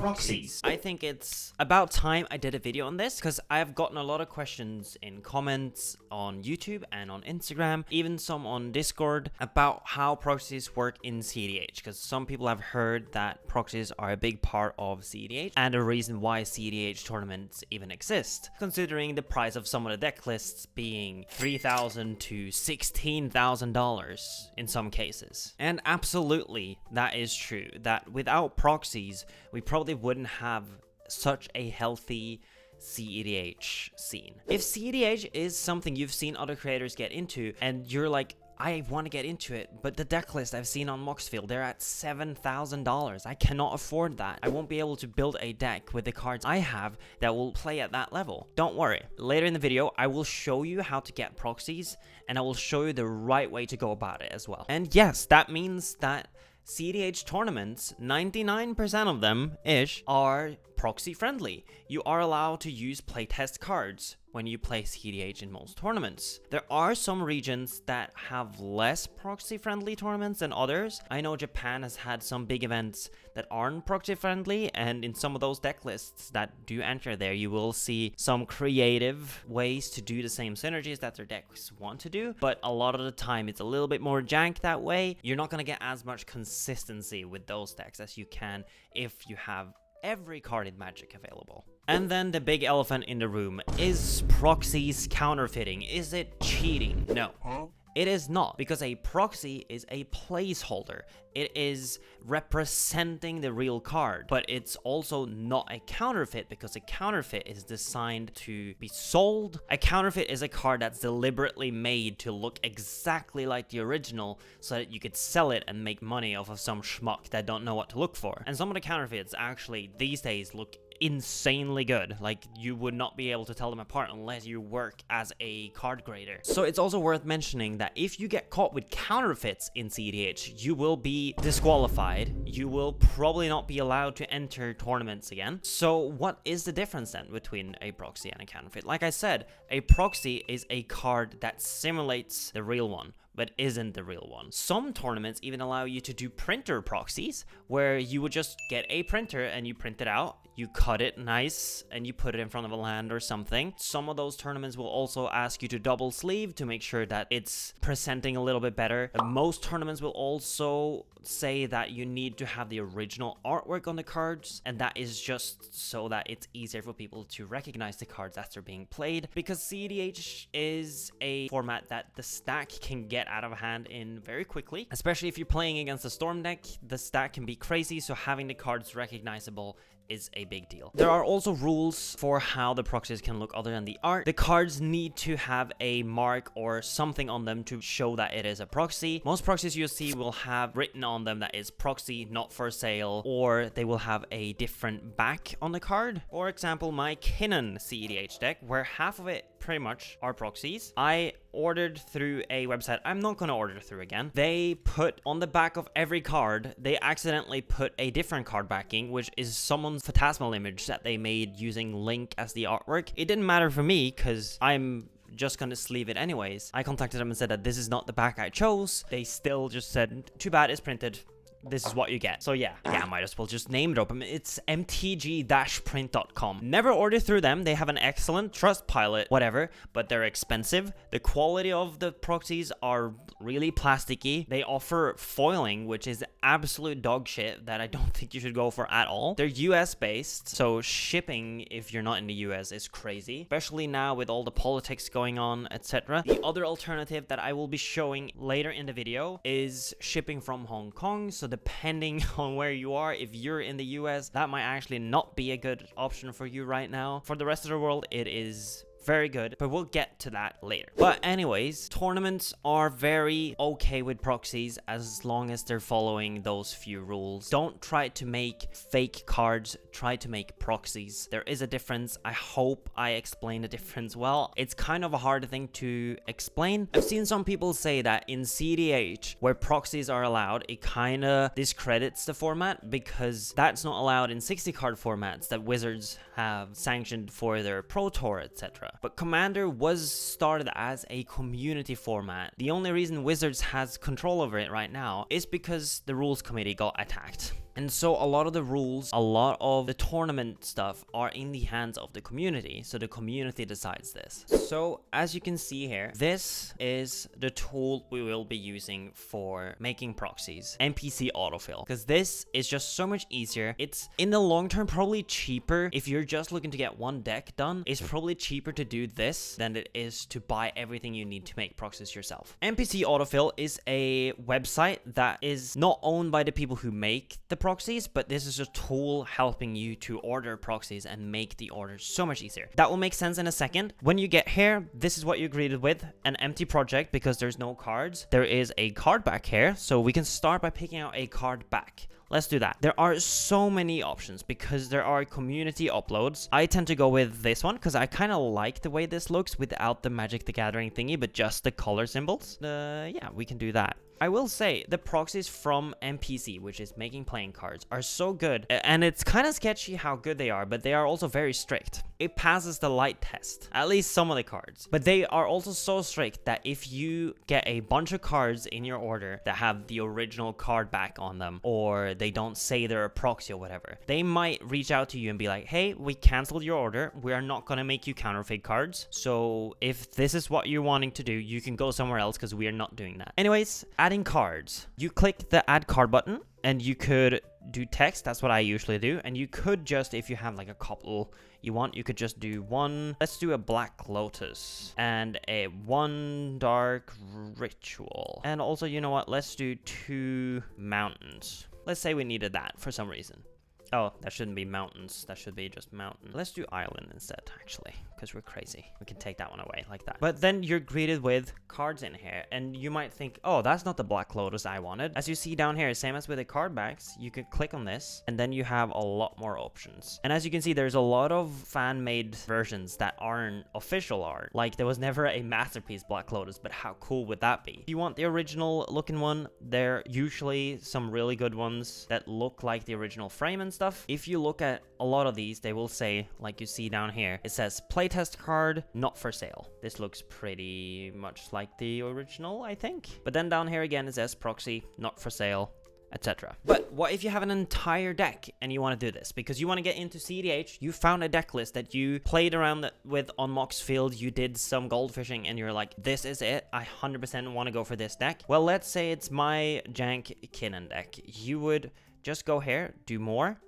Proxies. I think it's about time I did a video on this because I've gotten a lot of questions in comments on YouTube and on Instagram, even some on Discord, about how proxies work in cEDH, because some people have heard that proxies are a big part of cEDH and a reason why cEDH tournaments even exist, considering the price of some of the deck lists being $3,000 to $16,000 in some cases. And absolutely, that is true, that without proxies, we probably wouldn't have such a healthy cEDH scene. If cEDH is something you've seen other creators get into and you're like, I want to get into it, but the deck list I've seen on Moxfield, they're at $7,000. I cannot afford that. I won't be able to build a deck with the cards I have that will play at that level. Don't worry. Later in the video, I will show you how to get proxies, and I will show you the right way to go about it as well. And yes, that means that cEDH tournaments, 99% of them-ish, are proxy friendly. You are allowed to use playtest cards when you play cEDH in most tournaments. There are some regions that have less proxy friendly tournaments than others. I know Japan has had some big events that aren't proxy friendly, and in some of those deck lists that do enter there, you will see some creative ways to do the same synergies that their decks want to do, but a lot of the time it's a little bit more jank that way. You're not going to get as much consistency with those decks as you can if you have every card in Magic available. And then the big elephant in the room, is proxies counterfeiting? Is it cheating? No. It is not, because a proxy is a placeholder. It is representing the real card, but it's also not a counterfeit, because a counterfeit is designed to be sold. A counterfeit is a card that's deliberately made to look exactly like the original so that you could sell it and make money off of some schmuck that don't know what to look for. And some of the counterfeits actually these days look insanely good. Like, you would not be able to tell them apart unless you work as a card grader. So it's also worth mentioning that if you get caught with counterfeits in cEDH, you will be disqualified. You will probably not be allowed to enter tournaments again. So what is the difference then between a proxy and a counterfeit? Like I said, a proxy is a card that simulates the real one, but isn't the real one. Some tournaments even allow you to do printer proxies, where you would just get a printer and you print it out, you cut it nice, and you put it in front of a land or something. Some of those tournaments will also ask you to double sleeve to make sure that it's presenting a little bit better. Most tournaments will also say that you need to have the original artwork on the cards, and that is just so that it's easier for people to recognize the cards as they're being played, because cEDH is a format that the stack can get out of hand in very quickly. Especially if you're playing against a Storm deck, the stack can be crazy, so having the cards recognizable is a big deal. There are also rules for how the proxies can look other than the art. The cards need to have a mark or something on them to show that it is a proxy. Most proxies you see will have written on them that is proxy, not for sale, or they will have a different back on the card. For example, my Kinnan cEDH deck, where half of it pretty much are proxies, I ordered through a website I'm not going to order through again. They put on the back of every card, they accidentally put a different card backing, which is someone's phantasmal image that they made using Link as the artwork. It didn't matter for me because I'm just gonna sleeve it anyways. I contacted them and said that this is not the back I chose. They still just said, too bad, it's printed. This is what you get. So yeah, I might as well just name drop them. It's mtg-print.com. Never order through them. They have an excellent Trustpilot, whatever, but they're expensive. The quality of the proxies are really plasticky. They offer foiling, which is absolute dog shit that I don't think you should go for at all. They're US based, so shipping, if you're not in the US, is crazy, especially now with all the politics going on, etc. The other alternative that I will be showing later in the video is shipping from Hong Kong. So depending on where you are, if you're in the US, that might actually not be a good option for you right now. For the rest of the world, it is very good, but we'll get to that later. But anyways, tournaments are very okay with proxies as long as they're following those few rules. Don't try to make fake cards, try to make proxies. There is a difference. I hope I explain the difference well. It's kind of a hard thing to explain. I've seen some people say that in cEDH, where proxies are allowed, it kind of discredits the format because that's not allowed in 60 card formats that Wizards have sanctioned for their Pro Tour, etc. But Commander was started as a community format. The only reason Wizards has control over it right now is because the rules committee got attacked. And so a lot of the rules, a lot of the tournament stuff are in the hands of the community. So the community decides this. So as you can see here, this is the tool we will be using for making proxies, NPC autofill, because this is just so much easier. It's in the long term probably cheaper. If you're just looking to get one deck done, it's probably cheaper to do this than it is to buy everything you need to make proxies yourself. NPC autofill is a website that is not owned by the people who make the proxies, but this is a tool helping you to order proxies and make the orders so much easier. That will make sense in a second. When you get here, this is what you're greeted with: an empty project because there's no cards. There is a card back here, so we can start by picking out a card back. Let's do that. There are so many options because there are community uploads. I tend to go with this one because I kind of like the way this looks without the Magic the Gathering thingy, but just the color symbols. Yeah, we can do that. I will say the proxies from NPC, which is making playing cards, are so good, and it's kind of sketchy how good they are, but they are also very strict. It passes the light test, at least some of the cards, but they are also so strict that if you get a bunch of cards in your order that have the original card back on them, or they don't say they're a proxy or whatever, they might reach out to you and be like, hey, we canceled your order, we are not going to make you counterfeit cards, so if this is what you're wanting to do, you can go somewhere else because we are not doing that. Anyways, adding cards. You click the add card button and you could do text. That's what I usually do. And you could just, if you have like a couple you want, you could just do one. Let's do a black lotus and a one dark ritual. And also, you know what? Let's do 2 mountains. Let's say we needed that for some reason. Oh, that shouldn't be mountains. That should be just mountain. Let's do island instead, actually, because we're crazy. We can take that one away like that. But then you're greeted with cards in here, and you might think, oh, that's not the Black Lotus I wanted. As you see down here, same as with the card backs, you could click on this, and then you have a lot more options. And as you can see, there's a lot of fan-made versions that aren't official art. Like, there was never a masterpiece Black Lotus, but how cool would that be? If you want the original looking one, there are usually some really good ones that look like the original frame and stuff. If you look at a lot of these, they will say, like you see down here, it says playtest card, not for sale. This looks pretty much like the original, I think. But then down here again, it says proxy, not for sale, etc. But what if you have an entire deck and you want to do this? Because you want to get into cEDH, you found a deck list that you played around with on Moxfield, you did some goldfishing, and you're like, this is it, I 100% want to go for this deck. Well, let's say it's my Jank Kinnan deck. You would just go here, do more,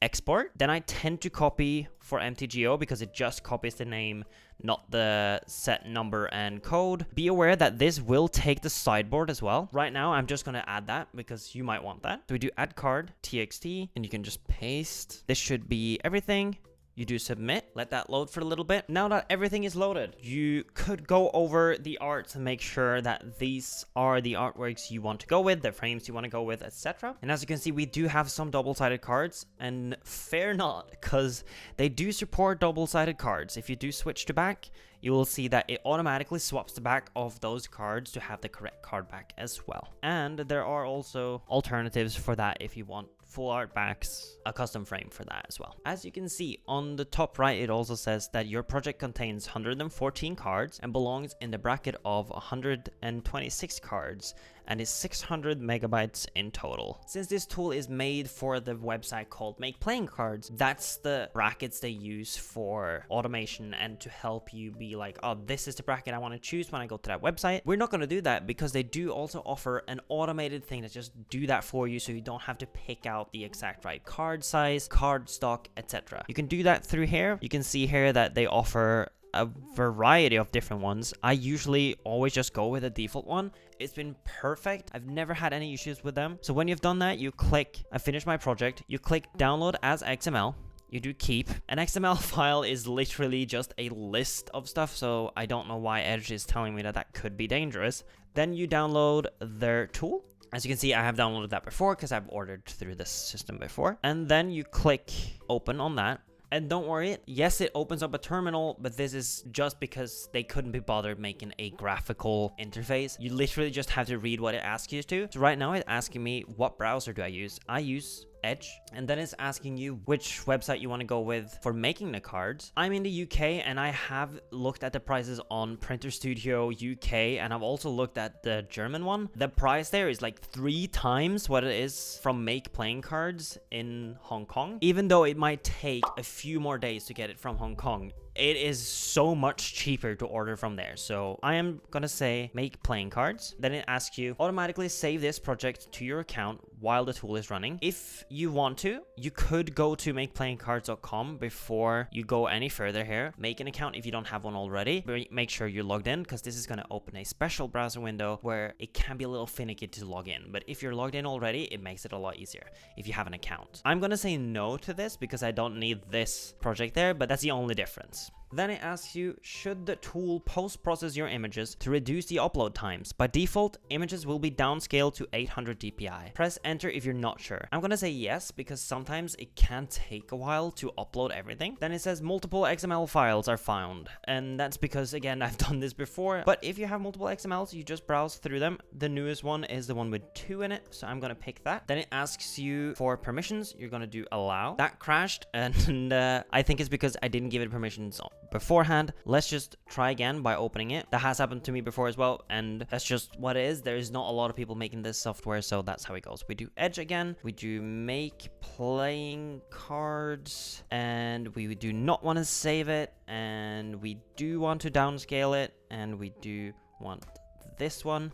export. Then I tend to copy for MTGO because it just copies the name, not the set number and code. Be aware that this will take the sideboard as well. Right now, I'm just going to add that because you might want that. So we do add card, TXT, and you can just paste. This should be everything. You do submit, let that load for a little bit. Now that everything is loaded, you could go over the art to make sure that these are the artworks you want to go with, the frames you want to go with, etc. And as you can see, we do have some double-sided cards, and fear not, because they do support double-sided cards. If you do switch to back, you will see that it automatically swaps the back of those cards to have the correct card back as well. And there are also alternatives for that if you want full art backs, a custom frame for that as well. As you can see on the top right, it also says that your project contains 114 cards and belongs in the bracket of 126 cards and is 600 megabytes in total. Since this tool is made for the website called Make Playing Cards, that's the brackets they use for automation and to help you be like, oh, this is the bracket I want to choose when I go to that website. We're not going to do that because they do also offer an automated thing that just do that for you, so you don't have to pick out the exact right card size, card stock, etc. You can do that through here. You can see here that they offer a variety of different ones. I usually always just go with a default one. It's been perfect. I've never had any issues with them. So when you've done that, you click, I finished my project. You click download as XML. You do keep. An XML file is literally just a list of stuff, so I don't know why Edge is telling me that that could be dangerous. Then you download their tool. As you can see, I have downloaded that before because I've ordered through this system before. And then you click open on that. And don't worry, yes, it opens up a terminal, but this is just because they couldn't be bothered making a graphical interface. You literally just have to read what it asks you to. So right now it's asking me, what browser do I use? I use Edge, and then it's asking you which website you want to go with for making the cards. I'm in the UK and I have looked at the prices on Printer Studio UK, and I've also looked at the German one. The price there is like 3 times what it is from Make Playing Cards in Hong Kong, even though it might take a few more days to get it from Hong Kong. It is so much cheaper to order from there. So I am gonna say Make Playing Cards. Then it asks you automatically save this project to your account while the tool is running. If you want to, you could go to makeplayingcards.com before you go any further here. Make an account if you don't have one already. Make sure you're logged in, because this is gonna open a special browser window where it can be a little finicky to log in. But if you're logged in already, it makes it a lot easier if you have an account. I'm gonna say no to this because I don't need this project there, but that's the only difference. Then it asks you, should the tool post-process your images to reduce the upload times? By default, images will be downscaled to 800 dpi. Press enter if you're not sure. I'm gonna say yes, because sometimes it can take a while to upload everything. Then it says multiple XML files are found, and that's because, again, I've done this before. But if you have multiple XMLs, you just browse through them. The newest one is the one with 2 in it, so I'm gonna pick that. Then it asks you for permissions. You're gonna do allow. That crashed, and I think it's because I didn't give it permissions beforehand. Let's just try again by opening it. That has happened to me before as well, and that's just what it is. There is not a lot of people making this software, so that's how it goes. We do Edge again, we do Make Playing Cards, and we do not want to save it, and we do want to downscale it, and we do want this one.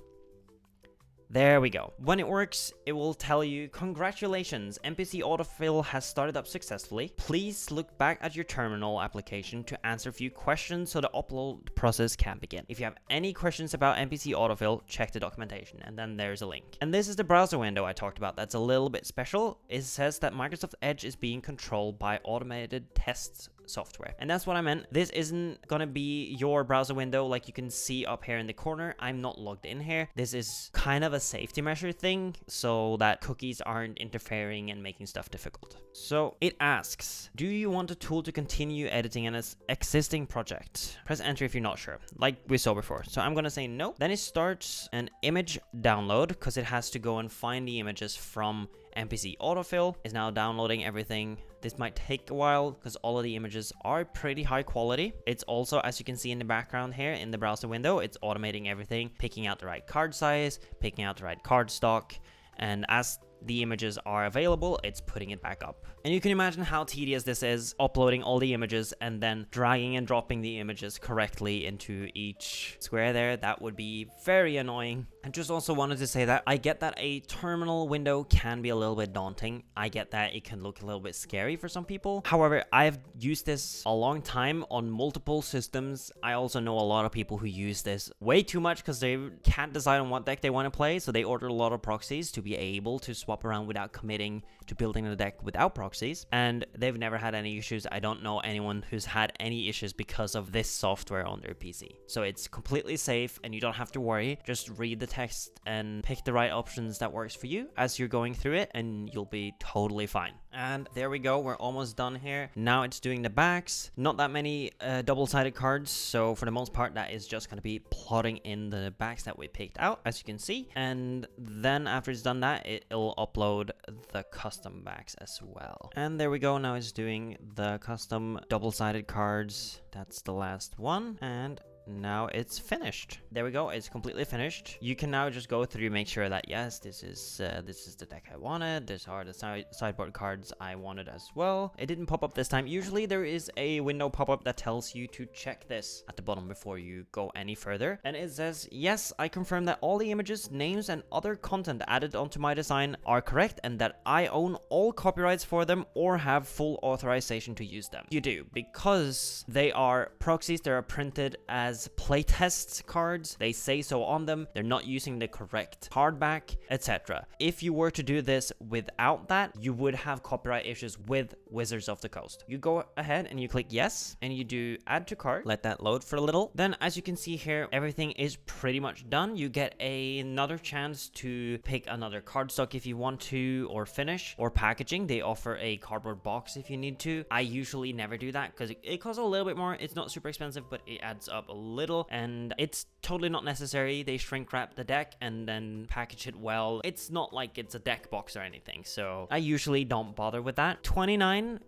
There we go. When it works, it will tell you, congratulations, MPC autofill has started up successfully. Please look back at your terminal application to answer a few questions so the upload process can begin. If you have any questions about MPC autofill, check the documentation, and then there's a link. And this is the browser window I talked about that's a little bit special. It says that Microsoft Edge is being controlled by automated tests software. And that's what I meant. This isn't gonna be your browser window like you can see up here in the corner. I'm not logged in here. This is kind of a safety measure thing so that cookies aren't interfering and making stuff difficult. So it asks, do you want a tool to continue editing an existing project? Press enter if you're not sure, like we saw before. So I'm gonna say no. Then it starts an image download because it has to go and find the images from MPC autofill. Is now downloading everything. This might take a while because all of the images are pretty high quality. It's also, as you can see in the background here in the browser window, it's automating everything, picking out the right card size, picking out the right card stock, and as the images are available, it's putting it back up. And you can imagine how tedious this is, uploading all the images and then dragging and dropping the images correctly into each square there. That would be very annoying. I just also wanted to say that I get that a terminal window can be a little bit daunting. I get that it can look a little bit scary for some people. However, I've used this a long time on multiple systems. I also know a lot of people who use this way too much because they can't decide on what deck they want to play, so they order a lot of proxies to be able to swap around without committing to building a deck without proxies, and they've never had any issues. I don't know anyone who's had any issues because of this software on their PC. So it's completely safe and you don't have to worry. Just read the text and pick the right options that works for you as you're going through it, and you'll be totally fine. And there we go, we're almost done here. Now it's doing the backs. Not that many double-sided cards, so for the most part that is just going to be plotting in the backs that we picked out, as you can see. And then after it's done that, it'll upload the custom backs as well. And there we go, now it's doing the custom double-sided cards. That's the last one, and now it's finished. There we go, it's completely finished. You can now just go through, make sure that yes, this is the deck I wanted. These are the sideboard cards I wanted as well. It didn't pop up this time. Usually there is a window pop-up that tells you to check this at the bottom before you go any further, and it says, yes, I confirm that all the images, names, and other content added onto my design are correct, and that I own all copyrights for them or have full authorization to use them. You do, because they are proxies. They are printed as playtest cards. They say so on them. They're not using the correct hardback, etc. If you were to do this without that, you would have copyright issues with Wizards of the Coast. You go ahead and you click yes, and you do add to cart. Let that load for a little. Then, as you can see here, everything is pretty much done. You get another chance to pick another cardstock if you want to, or finish, or packaging. They offer a cardboard box if you need to. I usually never do that because it costs a little bit more. It's not super expensive, but it adds up a little, and it's totally not necessary. They shrink wrap the deck and then package it well. It's not like it's a deck box or anything, so I usually don't bother with that. £29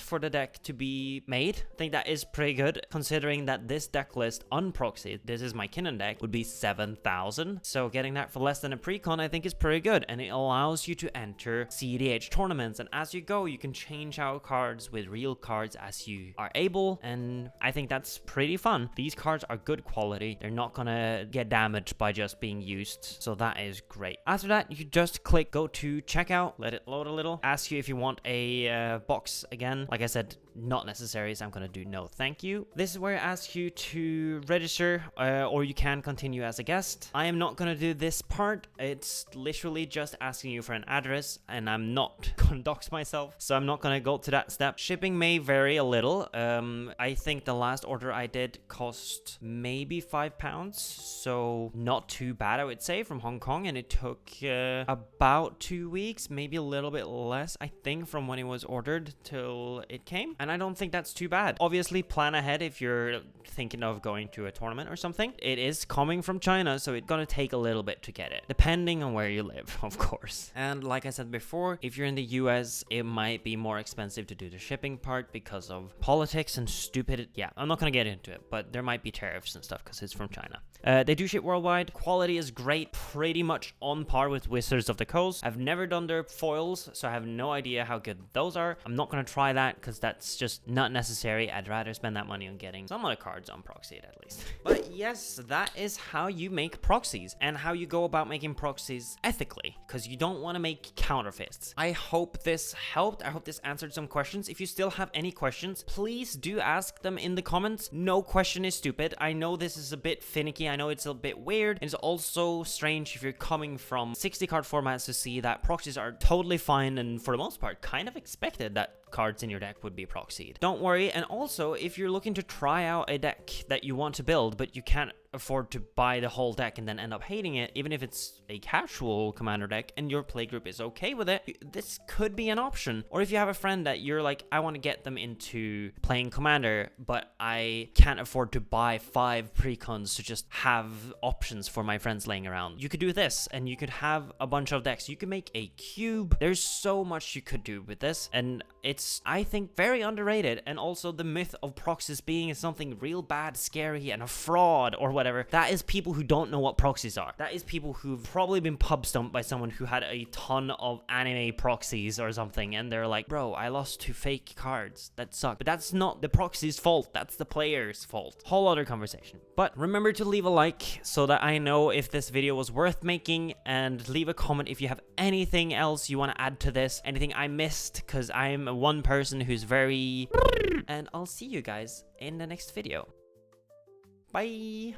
for the deck to be made. I think that is pretty good, considering that this deck list unproxied, this is my Kinnan deck, would be 7,000. So getting that for less than a pre-con I think is pretty good, and it allows you to enter cEDH tournaments, and as you go you can change out cards with real cards as you are able, and I think that's pretty fun. These cards are good quality. They're not gonna get damaged by just being used, so that is great. After that, you just click go to checkout, let it load a little, ask you if you want a box again. Like I said, not necessary, so I'm gonna do no thank you. This is where it asks you to register, or you can continue as a guest. I am not gonna do this part. It's literally just asking you for an address, and I'm not gonna dox myself, so I'm not gonna go to that step. Shipping may vary a little. I think the last order I did cost maybe £5, so not too bad I would say, from Hong Kong, and it took about 2 weeks, maybe a little bit less I think, from when it was ordered till it came, and I don't think that's too bad. Obviously plan ahead if you're thinking of going to a tournament or something. It is coming from China, so it's gonna take a little bit to get it, depending on where you live, of course. And like I said before, if you're in the US, it might be more expensive to do the shipping part because of politics and stupid. Yeah, I'm not gonna get into it, but there might be tariffs and stuff because it's from China. They do ship worldwide. Quality is great, pretty much on par with Wizards of the Coast. I've never done their foils, so I have no idea how good those are. I'm not gonna try that because that's just not necessary. I'd rather spend that money on getting some of the cards on Proxy at least. But yes, that is how you make proxies and how you go about making proxies ethically, because you don't want to make counterfeits. I hope this helped. I hope this answered some questions. If you still have any questions, please do ask them in the comments. No question is stupid. I know this is a bit finicky. I know it's a bit weird. It's also strange if you're coming from 60 card formats to see that proxies are totally fine, and for the most part kind of expected that cards in your deck would be proxied. Don't worry. And also, if you're looking to try out a deck that you want to build but you can't afford to buy the whole deck and then end up hating it, even if it's a casual commander deck and your playgroup is okay with it, this could be an option. Or if you have a friend that you're like, I want to get them into playing commander, but I can't afford to buy 5 precons to just have options for my friends laying around, you could do this, and you could have a bunch of decks. You can make a cube. There's so much you could do with this, and it's, I think, very underrated. And also the myth of proxies being something real bad, scary, and a fraud or whatever, that is people who don't know what proxies are. That is people who've probably been pub stumped by someone who had a ton of anime proxies or something, and they're like, bro, I lost to fake cards, that sucked. But that's not the proxy's fault, that's the player's fault. Whole other conversation. But remember to leave a like so that I know if this video was worth making, and leave a comment if you have anything else you want to add to this, anything I missed, because I'm one person who's very... And I'll see you guys in the next video. Bye!